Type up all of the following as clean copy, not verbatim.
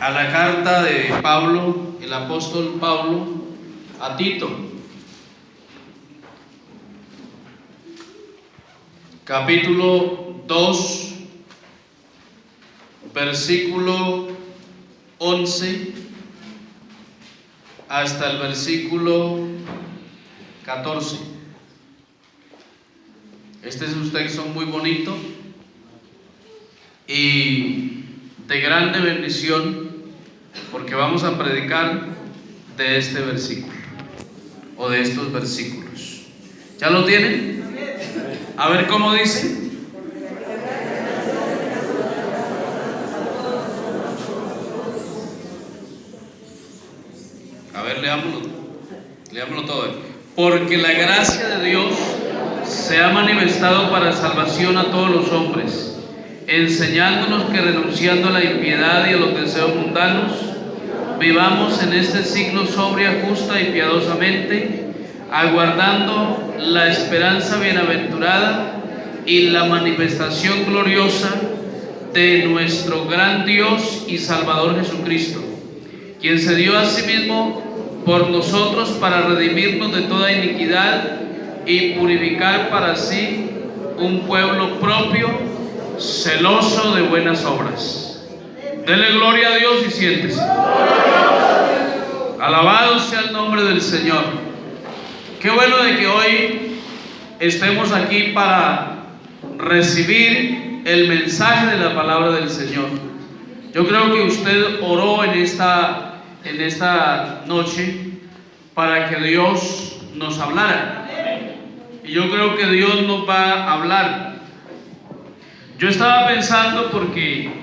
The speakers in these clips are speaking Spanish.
a la carta de Pablo, el apóstol Pablo, a Tito, capítulo 2, versículo 11 hasta el versículo 14. Este es un texto muy bonito y de grande bendición, porque vamos a predicar de este versículo o de estos versículos. ¿Ya lo tienen? A ver cómo dice. A ver, leámoslo todo. Porque la gracia de Dios se ha manifestado para salvación a todos los hombres, enseñándonos que renunciando a la impiedad y a los deseos mundanos, vivamos en este siglo sobria, justa y piadosamente, aguardando la esperanza bienaventurada y la manifestación gloriosa de nuestro gran Dios y Salvador Jesucristo, quien se dio a sí mismo por nosotros para redimirnos de toda iniquidad y purificar para sí un pueblo propio, celoso de buenas obras. Dele gloria a Dios y siéntese. Alabado sea el nombre del Señor. Qué bueno de que hoy estemos aquí para recibir el mensaje de la palabra del Señor. Yo creo que usted oró en esta noche para que Dios nos hablara. Y yo creo que Dios nos va a hablar. Yo estaba pensando porque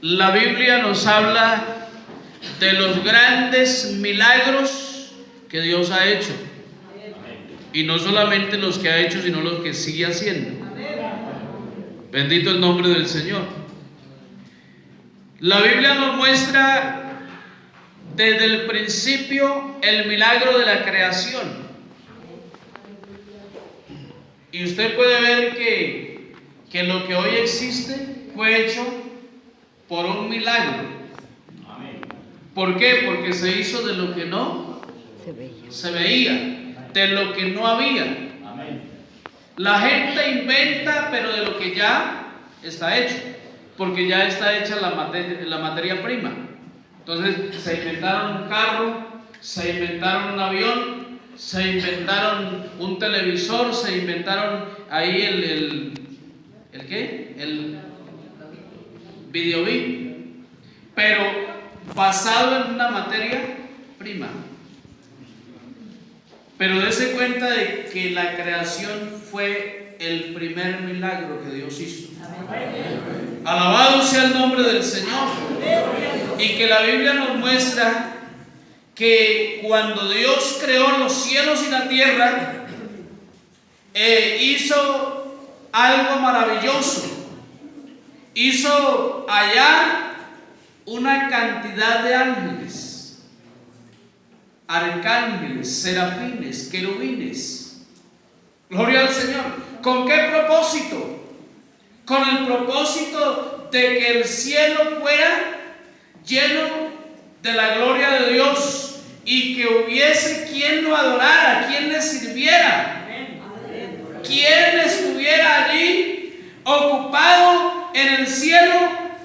la Biblia nos habla de los grandes milagros que Dios ha hecho. Y no solamente los que ha hecho, sino los que sigue haciendo. Bendito el nombre del Señor. La Biblia nos muestra desde el principio el milagro de la creación. Y usted puede ver que lo que hoy existe fue hecho por un milagro. ¿Por qué? Porque se hizo de lo que no se veía, de lo que no había. La gente inventa, pero de lo que ya está hecho, porque ya está hecha la materia prima. Entonces se inventaron un carro, se inventaron un avión, se inventaron un televisor, se inventaron ahí el videobit, pero basado en una materia prima. Pero dése cuenta de que la creación fue el primer milagro que Dios hizo. Alabado sea el nombre del Señor. Y que la Biblia nos muestra que cuando Dios creó los cielos y la tierra, hizo algo maravilloso. Hizo allá una cantidad de ángeles, arcángeles, serafines, querubines. Gloria al Señor. ¿Con qué propósito? Con el propósito de que el cielo fuera lleno de la gloria de Dios y que hubiese quien lo adorara, quien le sirviera, quien estuviera allí ocupado en el cielo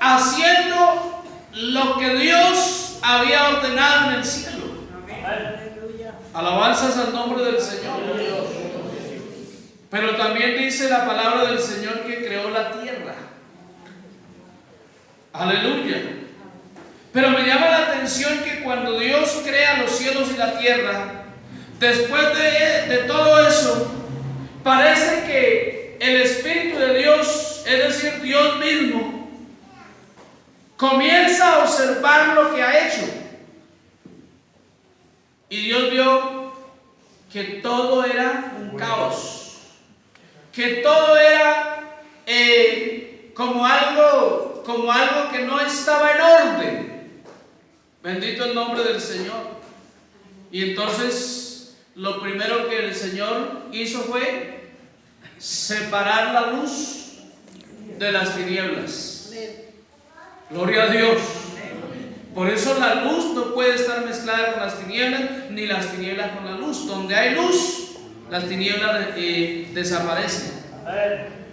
haciendo lo que Dios había ordenado en el cielo. Alabanzas al nombre del Señor. Pero también dice la palabra del Señor que creó la tierra. Aleluya. Pero me llama la atención que cuando Dios crea los cielos y la tierra, después de todo eso, parece que el Espíritu de Dios, es decir, Dios mismo, comienza a observar lo que ha hecho. Y Dios vio que todo era un caos, que todo era como algo que no estaba en orden. Bendito el nombre del Señor. Y entonces lo primero que el Señor hizo fue separar la luz de las tinieblas. Gloria a Dios. Por eso la luz no puede estar mezclada con las tinieblas, ni las tinieblas con la luz. Donde hay luz, las tinieblas desaparecen.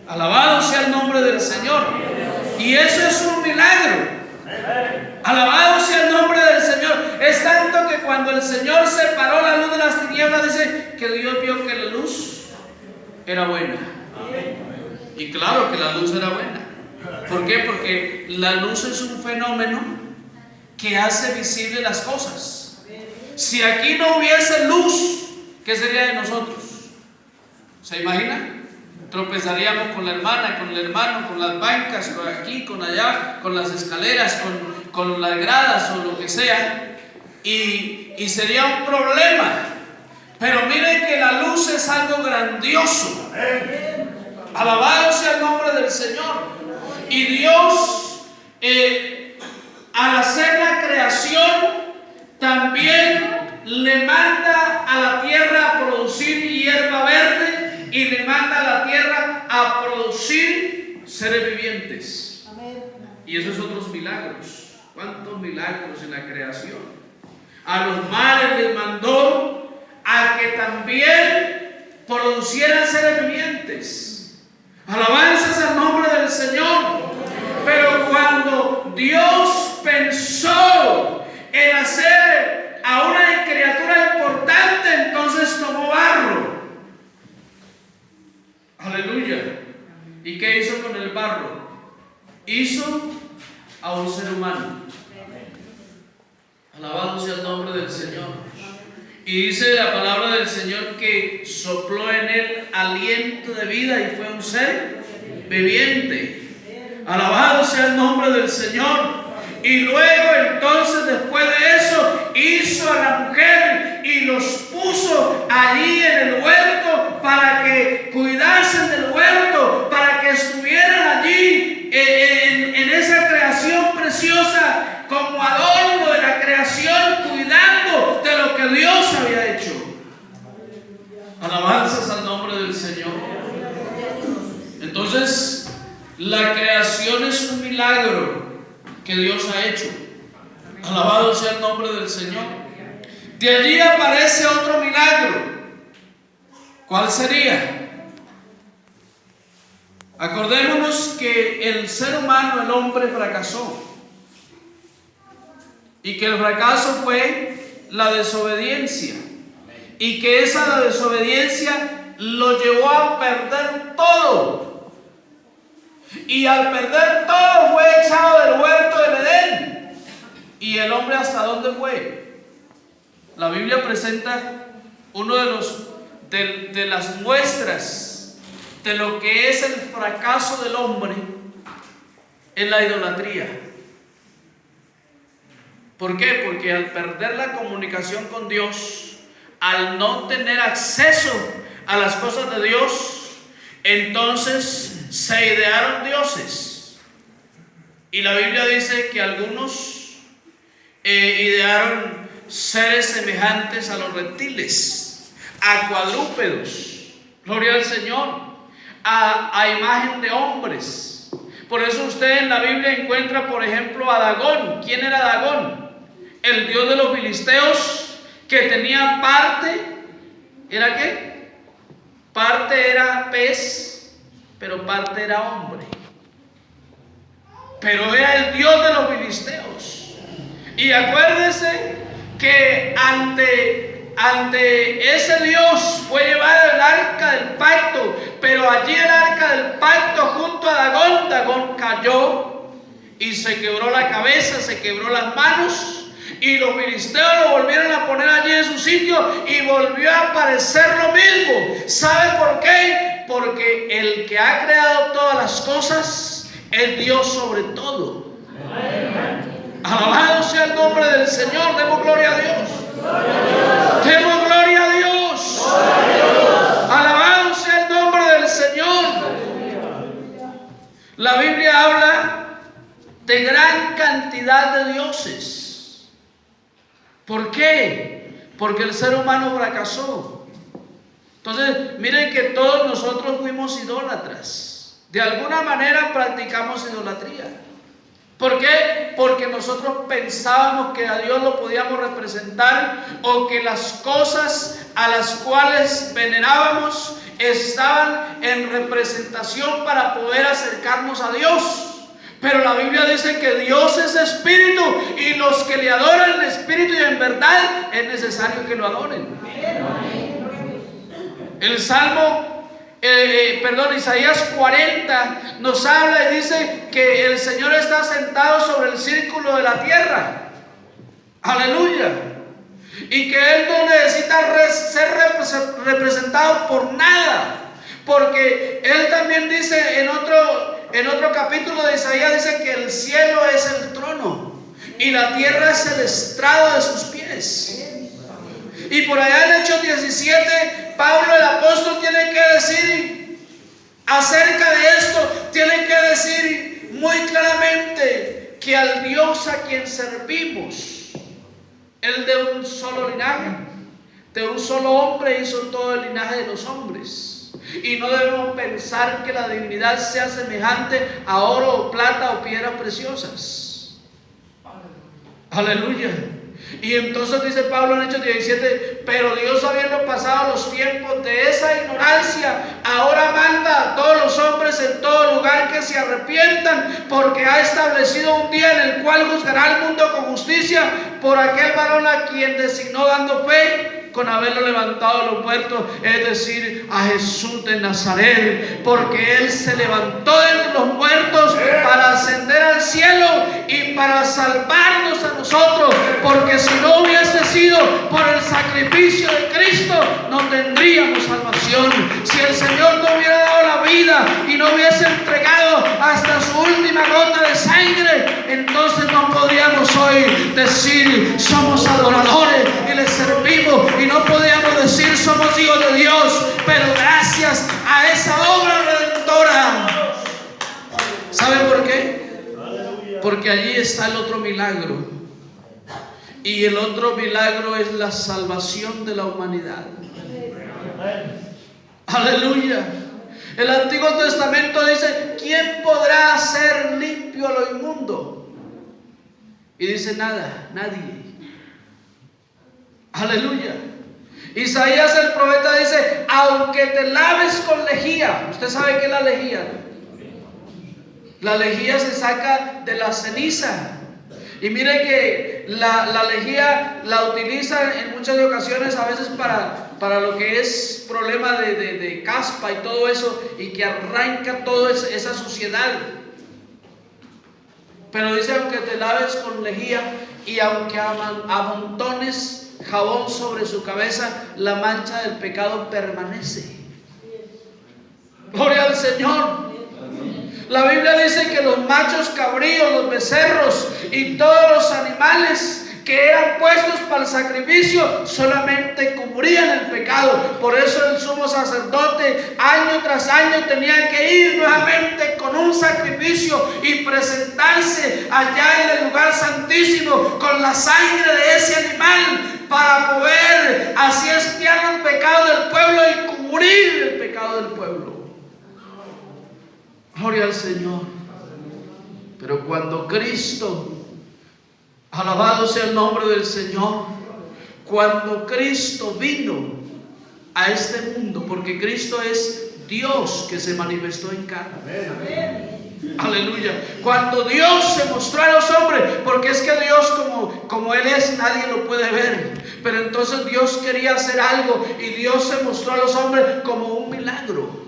Alabado sea el nombre del Señor. Y eso es un milagro. Alabado sea el nombre del Señor. Es tanto que cuando el Señor separó la luz de las tinieblas, dice que Dios vio que la luz era buena. Y claro que la luz era buena. ¿Por qué? Porque la luz es un fenómeno que hace visibles las cosas. Si aquí no hubiese luz, ¿qué sería de nosotros? ¿Se imagina? Tropezaríamos con la hermana, con el hermano, con las bancas, con aquí, con allá, con las escaleras, con las gradas o lo que sea, y sería un problema. Pero miren que la luz es algo grandioso. Alabado sea el nombre del Señor. Y Dios, al hacer la creación, también le manda a la tierra a producir hierba verde, y le manda a la tierra a producir seres vivientes. Y esos otros milagros. ¿Cuántos milagros en la creación? A los mares les mandó a que también producieran seres vivientes. Alabanzas al nombre del Señor. Pero cuando Dios pensó en hacer a una criatura importante, entonces tomó barro. Aleluya. ¿Y qué hizo con el barro? Hizo a un ser humano. Alabado sea el nombre del Señor. Y dice la palabra del Señor que sopló en él aliento de vida y fue un ser viviente. Alabado sea el nombre del Señor. Y luego entonces, después de eso, hizo a la mujer y los puso allí en el huerto para que cuidasen del huerto, para que estuvieran allí en esa creación preciosa, como adorno de la creación, cuidando de lo que Dios había hecho. Alabanzas al nombre del Señor. Entonces, la creación es un milagro que Dios ha hecho. Alabado sea el nombre del Señor. De allí aparece otro milagro. ¿Cuál sería? Acordémonos que el ser humano, el hombre, fracasó. Y que el fracaso fue la desobediencia. Y que esa desobediencia lo llevó a perder todo. Y al perder todo fue echado del huerto del Edén. ¿Y el hombre hasta dónde fue? La Biblia presenta uno de las muestras de lo que es el fracaso del hombre en la idolatría. ¿Por qué? Porque al perder la comunicación con Dios, al no tener acceso a las cosas de Dios, entonces se idearon dioses. Y la Biblia dice que algunos idearon seres semejantes a los reptiles, a cuadrúpedos, gloria al Señor, a imagen de hombres. Por eso usted en la Biblia encuentra, por ejemplo, a Dagón. ¿Quién era Dagón? El dios de los filisteos, que tenía parte, ¿era qué? Parte era pez, pero parte era hombre. Pero era el dios de los filisteos. Y acuérdense que ante ese Dios fue llevado el arca del pacto, pero allí el arca del pacto junto a Dagón, Dagón cayó y se quebró la cabeza, se quebró las manos, y los filisteos lo volvieron a poner allí en su sitio y volvió a aparecer lo mismo. ¿Sabe por qué? Porque el que ha creado todas las cosas es Dios sobre todo. Alabado sea el nombre del Señor. Demos gloria a Dios. Demos gloria a Dios. Alabado sea el nombre del Señor. La Biblia habla de gran cantidad de dioses. ¿Por qué? Porque el ser humano fracasó. Entonces, miren que todos nosotros fuimos idólatras. De alguna manera practicamos idolatría. ¿Por qué? Porque nosotros pensábamos que a Dios lo podíamos representar, o que las cosas a las cuales venerábamos estaban en representación para poder acercarnos a Dios. Pero la Biblia dice que Dios es espíritu, y los que le adoran en espíritu y en verdad es necesario que lo adoren. El Isaías 40 nos habla y dice que el Señor está sentado sobre el círculo de la tierra. Aleluya. Y que Él no necesita ser representado por nada, porque Él también dice en otro capítulo de Isaías, dice que el cielo es el trono y la tierra es el estrado de sus pies. Y por allá en Hechos 17, Pablo el apóstol tiene que decir acerca de esto, tiene que decir muy claramente que al Dios a quien servimos, Él de un solo linaje, de un solo hombre hizo todo el linaje de los hombres. Y no debemos pensar que la divinidad sea semejante a oro o plata o piedras preciosas. Aleluya. Y entonces dice Pablo en Hechos 17, pero Dios, habiendo pasado los tiempos de esa ignorancia, ahora manda a todos los hombres en todo lugar que se arrepientan, porque ha establecido un día en el cual juzgará al mundo con justicia por aquel varón a quien designó, dando fe con haberlo levantado de los muertos, es decir, a Jesús de Nazaret, porque Él se levantó de los muertos para ascender al cielo y para salvarnos a nosotros, porque si no hubiese sido por el sacrificio de Cristo, no tendríamos salvación. Si el Señor no hubiera dado la vida y no hubiese entregado hasta su última gota de sangre, entonces no podríamos hoy decir somos adoradores y le servimos, y no podíamos decir somos hijos de Dios. Pero gracias a esa obra redentora, ¿sabe por qué? Porque allí está el otro milagro, y el otro milagro es la salvación de la humanidad. Aleluya. El Antiguo Testamento dice: ¿quién podrá hacer limpio lo inmundo? Y dice: nada, nadie. Aleluya. Isaías el profeta dice: aunque te laves con lejía. ¿Usted sabe qué es la lejía? La lejía se saca de la ceniza. Y mire que la lejía la utilizan en muchas ocasiones, a veces para lo que es problema de caspa y todo eso, y que arranca toda esa suciedad. Pero dice: aunque te laves con lejía y aunque amontones jabón sobre su cabeza, la mancha del pecado permanece. Gloria al Señor. La Biblia dice que los machos cabríos, los becerros y todos los animales que eran puestos para el sacrificio solamente cubrían el pecado. Por eso el sumo sacerdote año tras año tenía que ir nuevamente con un sacrificio y presentarse allá en el lugar santísimo con la sangre de ese animal, para poder así expiar el pecado del pueblo y cubrir el pecado del pueblo. Gloria al Señor. Pero cuando Cristo, alabado sea el nombre del Señor, cuando Cristo vino a este mundo, porque Cristo es Dios que se manifestó en carne. Aleluya. Cuando Dios se mostró a los hombres, porque es que Dios como Él es, nadie lo puede ver. Pero entonces Dios quería hacer algo, y Dios se mostró a los hombres como un milagro.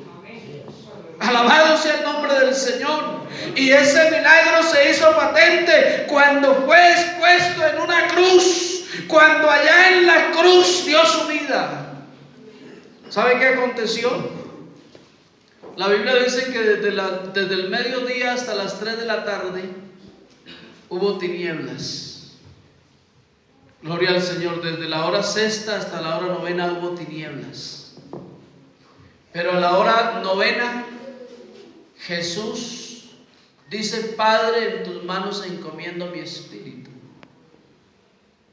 Alabado sea el nombre del Señor. Y ese milagro se hizo patente cuando fue expuesto en una cruz, cuando allá en la cruz dio su vida. ¿Sabe qué aconteció? La Biblia dice que desde el mediodía hasta las 3 de la tarde hubo tinieblas. Gloria al Señor. Desde la hora sexta hasta la hora novena hubo tinieblas. Pero a la hora novena Jesús dice: Padre, en tus manos encomiendo mi espíritu.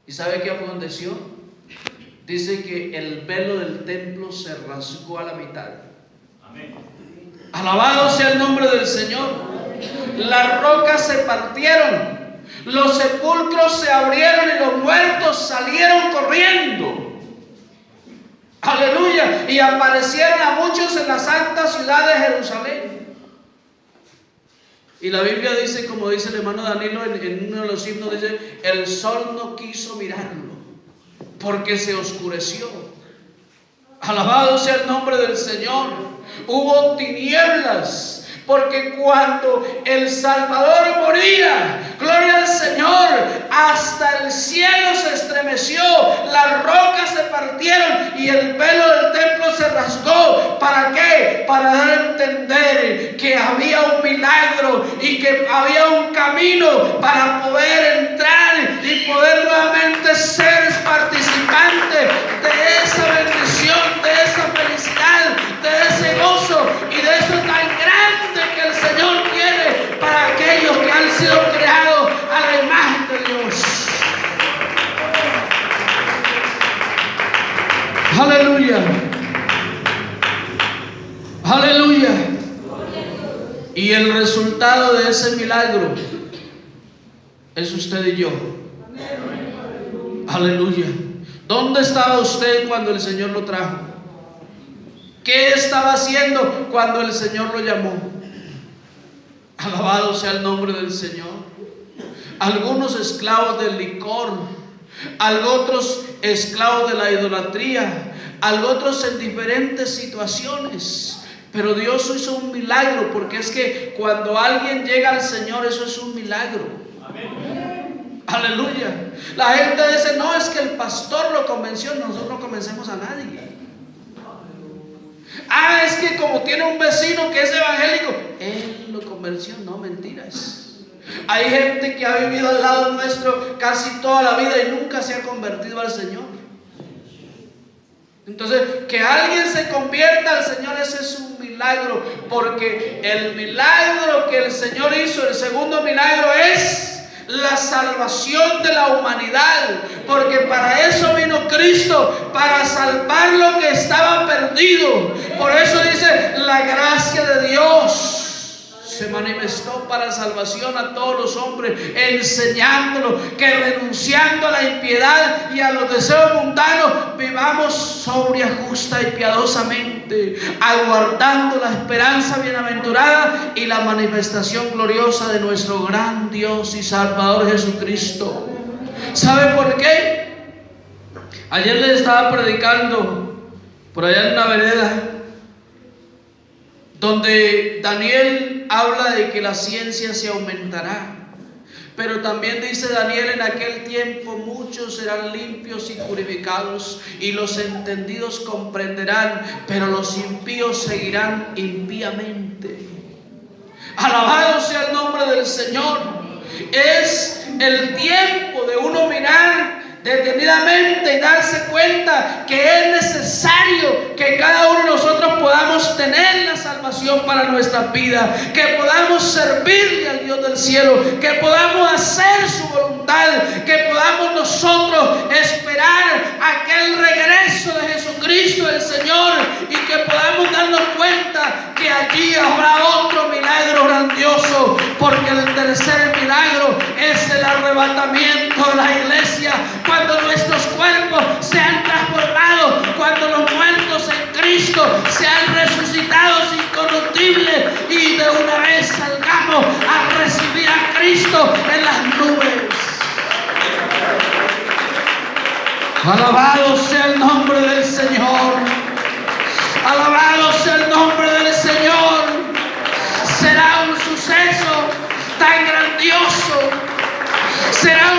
¿Y sabe qué aconteció? Dice que el velo del templo se rasgó a la mitad. Amén. Alabado sea el nombre del Señor. las rocas se partieron, los sepulcros se abrieron y los muertos salieron corriendo. Aleluya. Y aparecieron a muchos en la santa ciudad de Jerusalén. Y la Biblia dice, como dice el hermano Danilo en uno de los himnos, dice: el sol no quiso mirarlo porque se oscureció. Alabado sea el nombre del Señor. Hubo tinieblas, porque cuando el Salvador moría, gloria al Señor, hasta el cielo se estremeció, las rocas se partieron y el velo del templo se rasgó. ¿Para qué? Para dar a entender que había un milagro y que había un camino para poder entrar y poder nuevamente ser participante de esa bendición, de esa felicidad, de ese gozo y de eso tan grande que el Señor quiere para aquellos que han sido creados a la imagen de Dios. Aleluya. Aleluya. Y el resultado de ese milagro es usted y yo. Aleluya. ¿Dónde estaba usted cuando el Señor lo trajo? ¿Qué estaba haciendo cuando el Señor lo llamó? Alabado sea el nombre del Señor. Algunos esclavos del licor, otros esclavos de la idolatría, otros en diferentes situaciones. Pero Dios hizo un milagro, porque es que cuando alguien llega al Señor, eso es un milagro. Amén. Aleluya. La gente dice: no, es que el pastor lo convenció. Nosotros no convencemos a nadie. Ah, es que como tiene un vecino que es evangélico, él lo convenció. No, mentiras. Hay gente que ha vivido al lado nuestro casi toda la vida y nunca se ha convertido al Señor. Entonces, que alguien se convierta al Señor, ese es un milagro, porque el milagro que el Señor hizo, el segundo milagro, es la salvación de la humanidad, porque para eso vino Cristo, para salvar lo que estaba perdido. Por eso dice: la gracia de Dios se manifestó para salvación a todos los hombres, enseñándonos que renunciando a la impiedad y a los deseos mundanos, vivamos sobria, justa y piadosamente, aguardando la esperanza bienaventurada y la manifestación gloriosa de nuestro gran Dios y Salvador Jesucristo. ¿Sabe por qué? Ayer les estaba predicando por allá en una vereda donde Daniel habla de que la ciencia se aumentará. Pero también dice Daniel: en aquel tiempo muchos serán limpios y purificados, y los entendidos comprenderán, pero los impíos seguirán impíamente. Alabado sea el nombre del Señor. Es el tiempo de uno mirar detenidamente y darse cuenta que es necesario que cada uno de nosotros podamos tener la salvación para nuestra vida, que podamos servirle al Dios del cielo, que podamos hacer su voluntad, que podamos nosotros esperar aquel regreso de Jesucristo el Señor, y que podamos darnos cuenta que allí habrá otro milagro grandioso, porque el tercer milagro es el arrebatamiento de la iglesia, cuando nuestros cuerpos sean transformados, cuando los muertos en Cristo sean resucitados incorruptibles y de una vez salgamos a recibir a Cristo en las nubes. Alabado sea el nombre del Señor. Alabado sea el nombre del Señor. Será un suceso tan grandioso. Será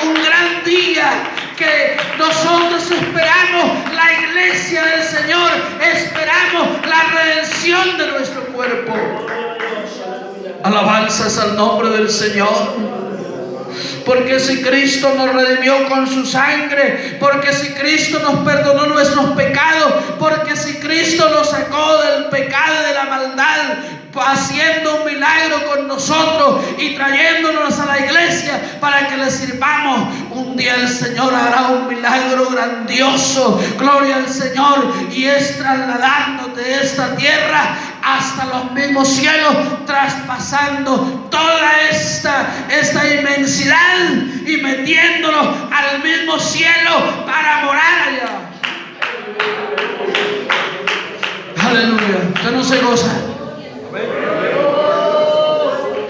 un gran día que nosotros esperamos, la iglesia del Señor, esperamos la redención de nuestro cuerpo. Alabanzas al nombre del Señor. Porque si Cristo nos redimió con su sangre, porque si Cristo nos perdonó nuestros pecados, porque si Cristo nos sacó del pecado y de la maldad, haciendo un milagro con nosotros, nosotros y trayéndonos a la iglesia para que le sirvamos. Un día el Señor hará un milagro grandioso, gloria al Señor, y es trasladándote de esta tierra hasta los mismos cielos, traspasando toda esta inmensidad y metiéndonos al mismo cielo para morar allá. Aleluya. Usted no se goza.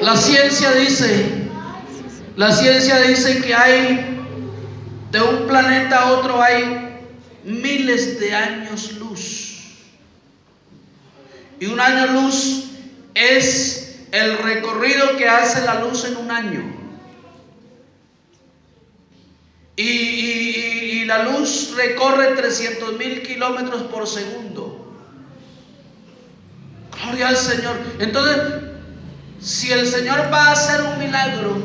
La ciencia dice que hay, de un planeta a otro hay miles de años luz. Y un año luz es el recorrido que hace la luz en un año. Y la luz recorre 300,000 kilómetros por segundo. Gloria al Señor. Entonces, si el Señor va a hacer un milagro,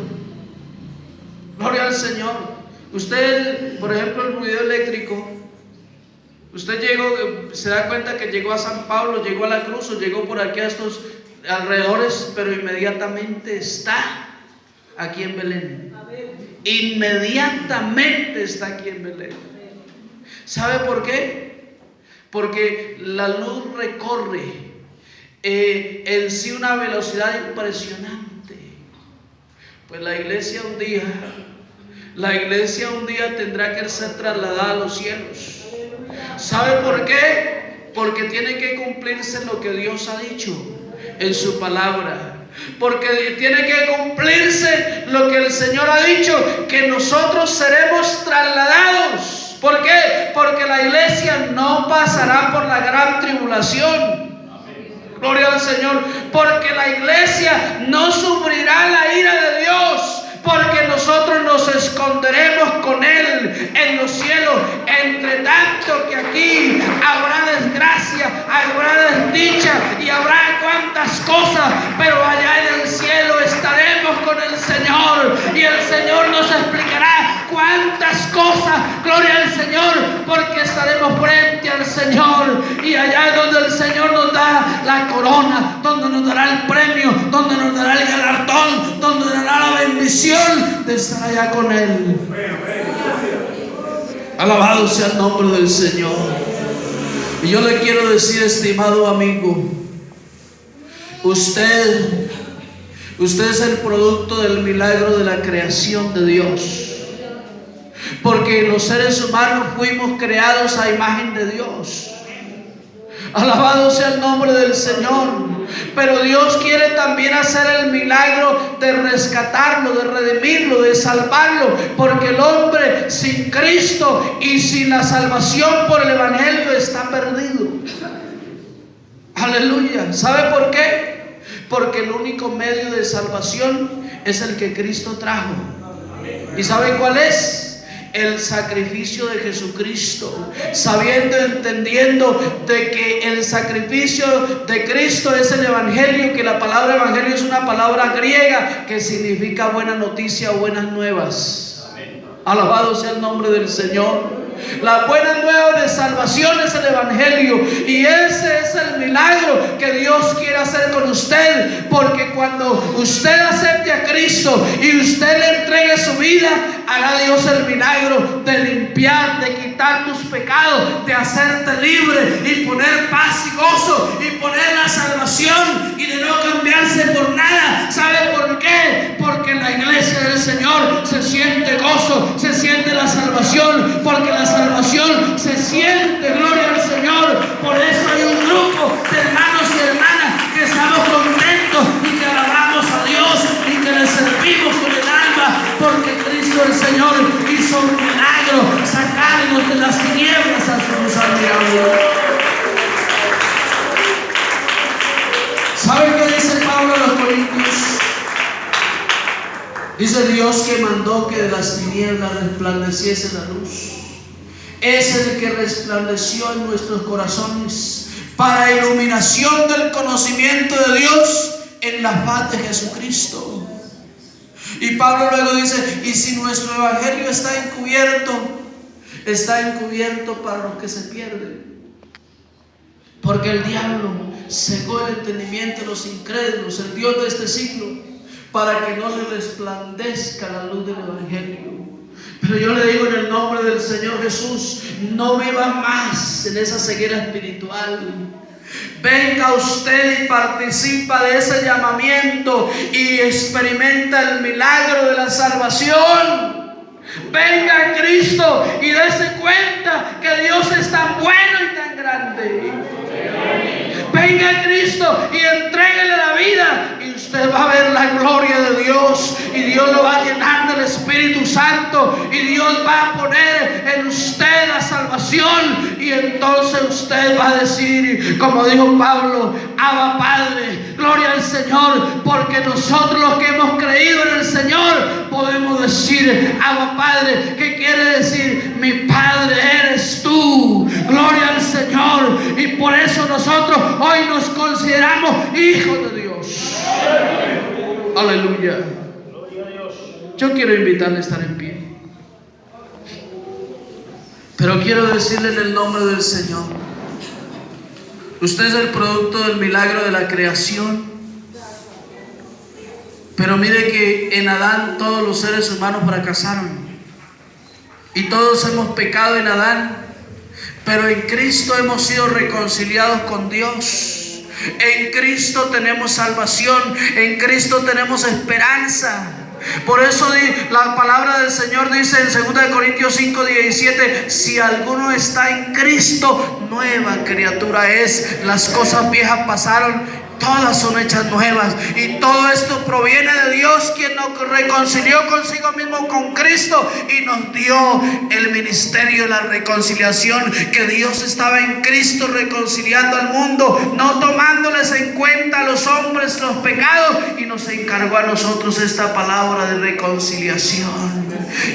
gloria al Señor. Usted, por ejemplo, el ruido eléctrico, usted llegó, se da cuenta que llegó a San Pablo, llegó a la Cruz o llegó por aquí a estos alrededores, pero inmediatamente está aquí en Belén. Inmediatamente está aquí en Belén. ¿Sabe por qué? Porque la luz recorre en sí una velocidad impresionante. Pues la iglesia un día tendrá que ser trasladada a los cielos. ¿Sabe por qué? Porque tiene que cumplirse lo que Dios ha dicho en su palabra. Porque tiene que cumplirse lo que el Señor ha dicho, que nosotros seremos trasladados. ¿Por qué? Porque la iglesia no pasará por la gran tribulación. Gloria al Señor. Porque la iglesia no sufrirá la ira de Dios. Porque nosotros nos esconderemos con Él en los cielos. Entre tanto que aquí habrá desgracia, habrá desdicha y habrá cuantas cosas, pero allá en el cielo estaremos con el Señor y el Señor nos explicará cuántas cosas. Gloria al Señor, porque estaremos frente al Señor y allá es donde el Señor nos da la corona, donde nos dará el premio, donde nos dará el galardón, donde nos dará la bendición de estar allá con Él. Alabado sea el nombre del Señor. Y yo le quiero decir, estimado amigo, usted es el producto del milagro de la creación de Dios. Porque los seres humanos fuimos creados a imagen de Dios. Alabado sea el nombre del Señor. Pero Dios quiere también hacer el milagro de rescatarlo, de redimirlo, de salvarlo. Porque el hombre sin Cristo y sin la salvación por el Evangelio está perdido. Aleluya. ¿Sabe por qué? Porque el único medio de salvación es el que Cristo trajo. ¿Y sabe cuál es? El sacrificio de Jesucristo, sabiendo, entendiendo de que el sacrificio de Cristo es el Evangelio, que la palabra Evangelio es una palabra griega que significa buena noticia o buenas nuevas. Alabado sea el nombre del Señor. La buena nueva de salvación es el Evangelio, y ese es el milagro que Dios quiere hacer con usted. Porque cuando usted acepte a Cristo y usted le entregue su vida, hará Dios el milagro de limpiar, de quitar tus pecados, de hacerte libre y poner paz y gozo y poner la salvación y de no cambiarse por nada. ¿Sabe por qué? Porque en la iglesia del Señor se siente gozo, se siente la salvación, porque la salvación se siente, gloria al Señor. Por eso hay un grupo de hermanos y hermanas que estamos contentos y que alabamos a Dios y que le servimos con el alma, porque Cristo el Señor hizo un milagro, sacarnos de las tinieblas a su luz admirable. ¿Saben qué dice Pablo a los Corintios? Dice: Dios que mandó que de las tinieblas resplandeciese la luz, es el que resplandeció en nuestros corazones para iluminación del conocimiento de Dios en la faz de Jesucristo. Y Pablo luego dice: y si nuestro evangelio está encubierto para los que se pierden, porque el diablo cegó el entendimiento de los incrédulos, el Dios de este siglo, para que no le resplandezca la luz del Evangelio. Pero yo le digo en el nombre del Señor Jesús, no viva más en esa ceguera espiritual. Venga usted y participa de ese llamamiento y experimenta el milagro de la salvación. Venga a Cristo y dése cuenta que Dios es tan bueno y tan grande. Venga a Cristo y entréguele la vida y usted va a ver la gloria de Dios, y Dios lo va a llenar del Espíritu Santo, y Dios va a poner en usted la salvación, y entonces usted va a decir, como dijo Pablo: Abba Padre, gloria al Señor, porque nosotros los que hemos creído en el Señor podemos decir Abba Padre, que quiere decir mi Padre eres tú. Gloria al Señor, y por eso nosotros hoy nos consideramos hijos de Dios. Aleluya. Yo quiero invitarle a estar en pie, pero quiero decirle en el nombre del Señor: usted es el producto del milagro de la creación. Pero mire que en Adán todos los seres humanos fracasaron y todos hemos pecado en Adán, pero en Cristo hemos sido reconciliados con Dios. En Cristo tenemos salvación, en Cristo tenemos esperanza. Por eso la palabra del Señor dice en 2 Corintios 5:17: si alguno está en Cristo, nueva criatura es. Las cosas viejas pasaron, todas son hechas nuevas. Y todo esto proviene de Dios, quien nos reconcilió consigo mismo con Cristo y nos dio el ministerio de la reconciliación. Que Dios estaba en Cristo reconciliando al mundo, no tomándoles en cuenta a los hombres los pecados, y nos encargó a nosotros esta palabra de reconciliación.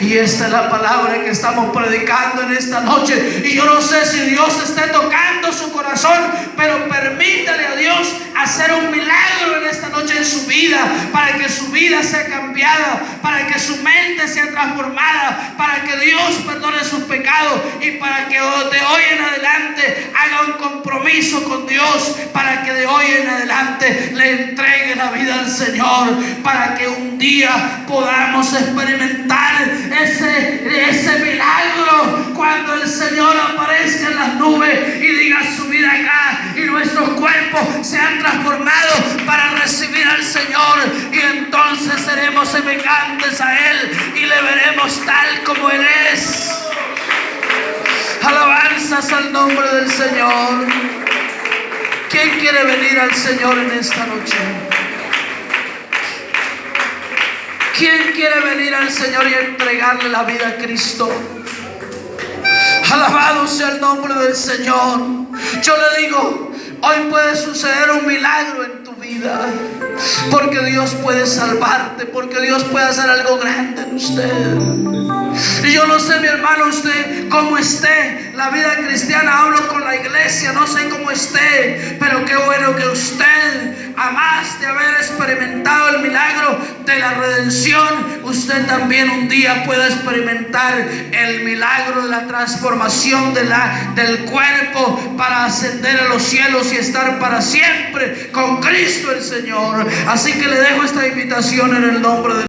Y esta es la palabra que estamos predicando en esta noche. Y yo no sé si Dios esté tocando su corazón, pero permítale a Dios hacer un milagro en esta noche en su vida, para que su vida sea cambiada, para que su mente sea transformada, para que Dios perdone sus pecados, y para que de hoy en adelante haga un compromiso con Dios, para que de hoy en adelante le entregue la vida al Señor, para que un día podamos experimentar ese milagro cuando el Señor aparezca en las nubes y diga: subid acá, y nuestros cuerpos sean transformados para recibir al Señor, y entonces seremos semejantes a Él y le veremos tal como Él es. Alabanzas al nombre del Señor. ¿Quién quiere venir al Señor en esta noche? ¿Quién quiere venir al Señor y entregarle la vida a Cristo? Alabado sea el nombre del Señor. Yo le digo, hoy puede suceder un milagro en tu vida, porque Dios puede salvarte, porque Dios puede hacer algo grande en usted. Y yo no sé, mi hermano, usted cómo esté, la vida cristiana, hablo con la iglesia, no sé cómo esté, pero qué bueno que usted, a más de haber experimentado el milagro de la redención, usted también un día pueda experimentar el milagro de la transformación del cuerpo, para ascender a los cielos y estar para siempre con Cristo el Señor. Así que le dejo esta invitación en el nombre de